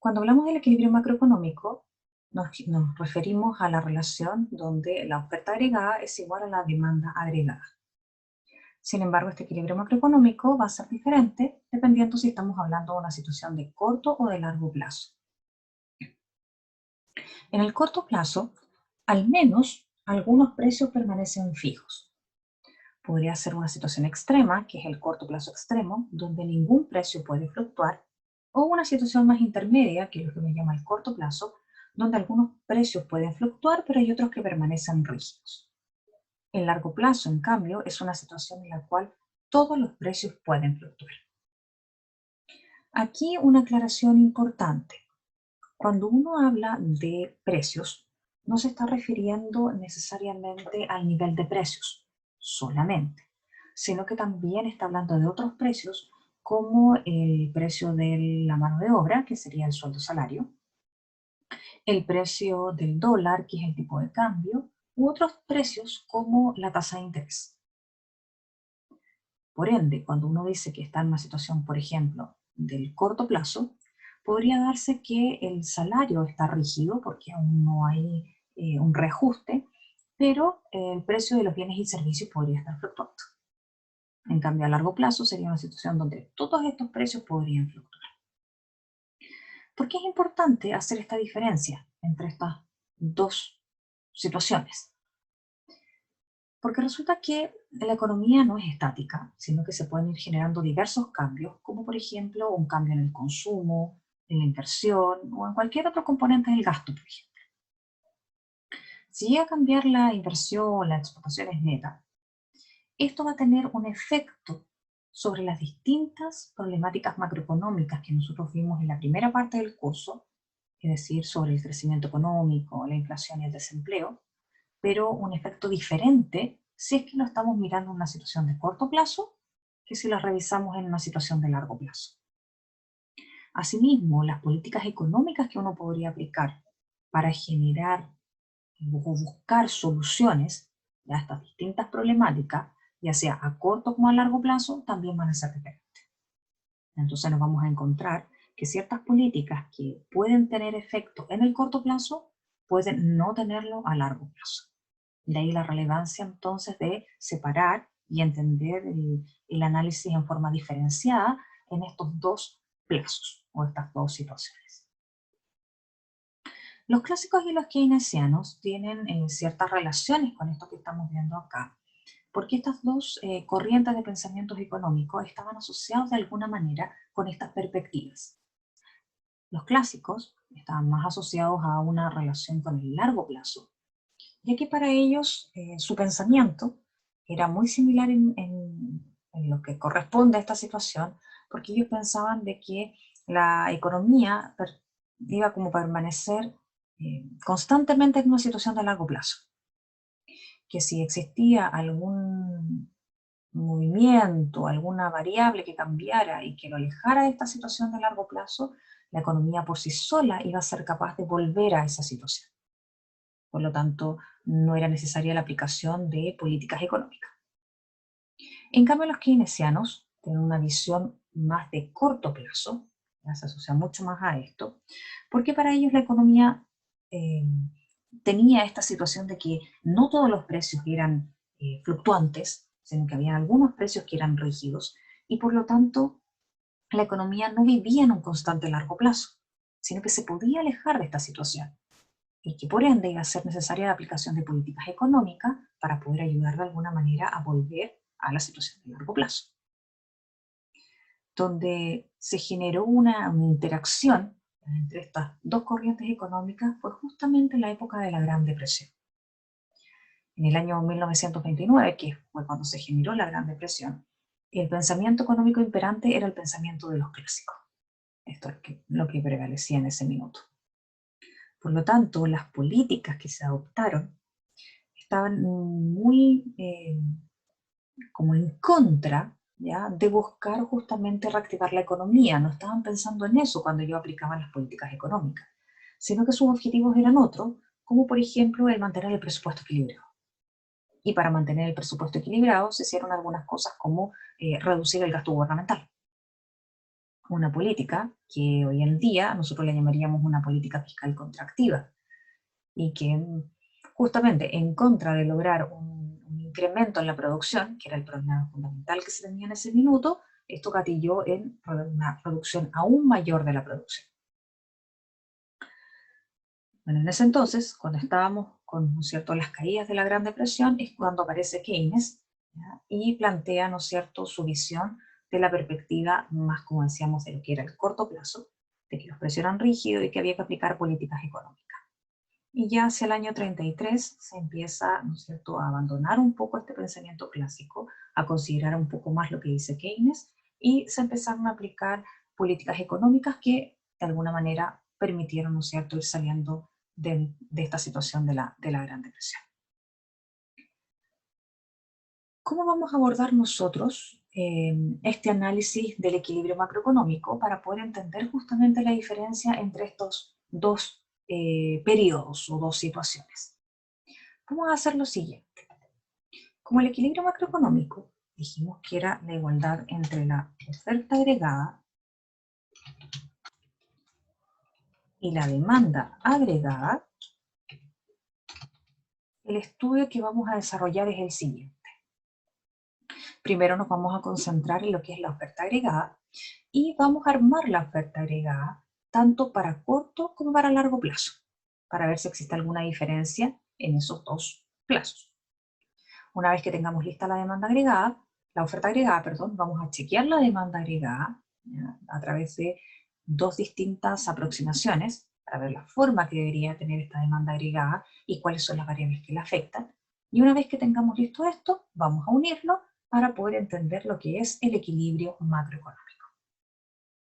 Cuando hablamos del equilibrio macroeconómico, nos referimos a la relación donde la oferta agregada es igual a la demanda agregada. Sin embargo, este equilibrio macroeconómico va a ser diferente dependiendo si estamos hablando de una situación de corto o de largo plazo. En el corto plazo, al menos algunos precios permanecen fijos. Podría ser una situación extrema, que es el corto plazo extremo, donde ningún precio puede fluctuar, o una situación más intermedia, que es lo que me llama el corto plazo, donde algunos precios pueden fluctuar, pero hay otros que permanecen rígidos. El largo plazo, en cambio, es una situación en la cual todos los precios pueden fluctuar. Aquí una aclaración importante. Cuando uno habla de precios, no se está refiriendo necesariamente al nivel de precios solamente, sino que también está hablando de otros precios como el precio de la mano de obra, que sería el sueldo salario, el precio del dólar, que es el tipo de cambio, u otros precios como la tasa de interés. Por ende, cuando uno dice que está en una situación, por ejemplo, del corto plazo, podría darse que el salario está rígido porque aún no hay un reajuste, pero el precio de los bienes y servicios podría estar fluctuando. En cambio, a largo plazo sería una situación donde todos estos precios podrían fluctuar. ¿Por qué es importante hacer esta diferencia entre estas dos situaciones? Porque resulta que la economía no es estática, sino que se pueden ir generando diversos cambios, como por ejemplo un cambio en el consumo, en la inversión o en cualquier otro componente del gasto, por ejemplo. Si llega a cambiar la inversión, las exportaciones netas, esto va a tener un efecto sobre las distintas problemáticas macroeconómicas que nosotros vimos en la primera parte del curso, es decir, sobre el crecimiento económico, la inflación y el desempleo, pero un efecto diferente si es que lo estamos mirando en una situación de corto plazo que si lo revisamos en una situación de largo plazo. Asimismo, las políticas económicas que uno podría aplicar para generar o buscar soluciones a estas distintas problemáticas, ya sea a corto como a largo plazo, también van a ser diferentes. Entonces nos vamos a encontrar que ciertas políticas que pueden tener efecto en el corto plazo pueden no tenerlo a largo plazo. De ahí la relevancia entonces de separar y entender el análisis en forma diferenciada en estos dos plazos o estas dos situaciones. Los clásicos y los keynesianos tienen ciertas relaciones con esto que estamos viendo acá, porque estas dos corrientes de pensamientos económicos estaban asociados de alguna manera con estas perspectivas. Los clásicos estaban más asociados a una relación con el largo plazo, ya que para ellos su pensamiento era muy similar en lo que corresponde a esta situación, porque ellos pensaban de que la economía iba como a permanecer constantemente en una situación de largo plazo, que si existía algún movimiento, alguna variable que cambiara y que lo alejara de esta situación de largo plazo, la economía por sí sola iba a ser capaz de volver a esa situación. Por lo tanto, no era necesaria la aplicación de políticas económicas. En cambio, los keynesianos tienen una visión más de corto plazo, ya se asocia mucho más a esto, porque para ellos la economía eh, tenía esta situación de que no todos los precios eran fluctuantes, sino que había algunos precios que eran rígidos, y por lo tanto la economía no vivía en un constante largo plazo, sino que se podía alejar de esta situación y que por ende iba a ser necesaria la aplicación de políticas económicas para poder ayudar de alguna manera a volver a la situación de largo plazo. Donde se generó una interacción entre estas dos corrientes económicas fue justamente en la época de la Gran Depresión. En el año 1929, que fue cuando se generó la Gran Depresión, el pensamiento económico imperante era el pensamiento de los clásicos. Esto es lo que prevalecía en ese minuto. Por lo tanto, las políticas que se adoptaron estaban muy como en contra, ¿ya?, de buscar justamente reactivar la economía. No estaban pensando en eso cuando ellos aplicaban las políticas económicas, sino que sus objetivos eran otros, como por ejemplo el mantener el presupuesto equilibrado. Y para mantener el presupuesto equilibrado se hicieron algunas cosas como reducir el gasto gubernamental. una política que hoy en día nosotros le llamaríamos una política fiscal contractiva, y que justamente en contra de lograr un incremento en la producción, que era el problema fundamental que se tenía en ese minuto, esto gatilló en una producción aún mayor de la producción. Bueno, en ese entonces, cuando estábamos con, ¿no es cierto?, las caídas de la Gran Depresión, es cuando aparece Keynes, ¿ya?, y plantea, ¿no es cierto?, su visión de la perspectiva más, como decíamos, de lo que era el corto plazo, de que los precios eran rígidos y que había que aplicar políticas económicas. Y ya hacia el año 33 se empieza, ¿no es cierto?, a abandonar un poco este pensamiento clásico, a considerar un poco más lo que dice Keynes, y se empezaron a aplicar políticas económicas que de alguna manera permitieron, ¿no es cierto?, ir saliendo de esta situación de la Gran Depresión. ¿Cómo vamos a abordar nosotros este análisis del equilibrio macroeconómico para poder entender justamente la diferencia entre estos dos periodos o dos situaciones? Vamos a hacer lo siguiente. Como el equilibrio macroeconómico, dijimos que era la igualdad entre la oferta agregada y la demanda agregada, el estudio que vamos a desarrollar es el siguiente. Primero nos vamos a concentrar en lo que es la oferta agregada y vamos a armar la oferta agregada tanto para corto como para largo plazo, para ver si existe alguna diferencia en esos dos plazos. Una vez que tengamos lista la demanda agregada, la oferta agregada, perdón, vamos a chequear la demanda agregada, ¿ya?, a través de dos distintas aproximaciones para ver la forma que debería tener esta demanda agregada y cuáles son las variables que la afectan. Y una vez que tengamos listo esto, vamos a unirlo para poder entender lo que es el equilibrio macroeconómico.